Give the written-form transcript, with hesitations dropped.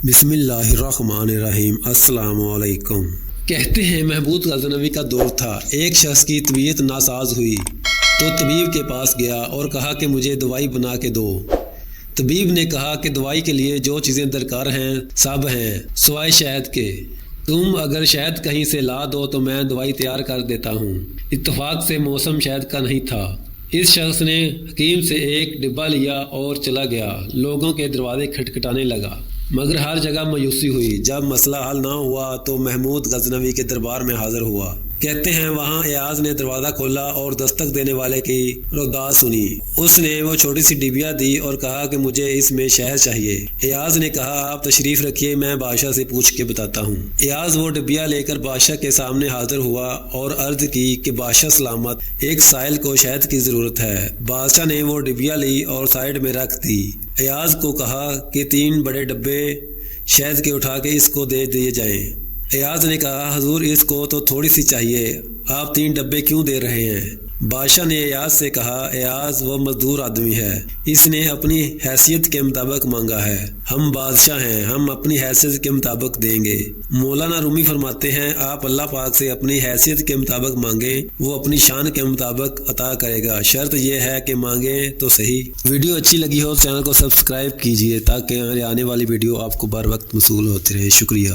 بسم اللہ الرحمن الرحیم۔ السلام علیکم۔ کہتے ہیں محمود غزنوی کا دور تھا، ایک شخص کی طبیعت ناساز ہوئی تو طبیب کے پاس گیا اور کہا کہ مجھے دوائی بنا کے دو۔ طبیب نے کہا کہ دوائی کے لیے جو چیزیں درکار ہیں سب ہیں سوائے شہد کے، تم اگر شہد کہیں سے لا دو تو میں دوائی تیار کر دیتا ہوں۔ اتفاق سے موسم شہد کا نہیں تھا۔ اس شخص نے حکیم سے ایک ڈبہ لیا اور چلا گیا، لوگوں کے دروازے کھٹکھٹانے لگا، مگر ہر جگہ مایوسی ہوئی۔ جب مسئلہ حل نہ ہوا تو محمود غزنوی کے دربار میں حاضر ہوا۔ کہتے ہیں وہاں ایاز نے دروازہ کھولا اور دستک دینے والے کی ردا سنی۔ اس نے وہ چھوٹی سی ڈبیا دی اور کہا کہ مجھے اس میں شہد چاہیے۔ ایاز نے کہا آپ تشریف رکھیے، میں بادشاہ سے پوچھ کے بتاتا ہوں۔ ایاز وہ ڈبیا لے کر بادشاہ کے سامنے حاضر ہوا اور عرض کی کہ بادشاہ سلامت، ایک سائل کو شہد کی ضرورت ہے۔ بادشاہ نے وہ ڈبیا لی اور سائڈ میں رکھ دی۔ ایاز کو کہا کہ 3 بڑے ڈبے شہد کے اٹھا کے اس کو دے دیے جائیں۔ ایاز نے کہا حضور اس کو تو تھوڑی سی چاہیے، آپ 3 ڈبے کیوں دے رہے ہیں؟ بادشاہ نے ایاز سے کہا ایاز وہ مزدور آدمی ہے، اس نے اپنی حیثیت کے مطابق مانگا ہے، ہم بادشاہ ہیں، ہم اپنی حیثیت کے مطابق دیں گے۔ مولانا رومی فرماتے ہیں آپ اللہ پاک سے اپنی حیثیت کے مطابق مانگیں، وہ اپنی شان کے مطابق عطا کرے گا، شرط یہ ہے کہ مانگیں تو صحیح۔ ویڈیو اچھی لگی ہو چینل کو سبسکرائب کیجیے تاکہ آنے والی ویڈیو آپ کو بر وقت موصول ہوتی رہے۔ شکریہ۔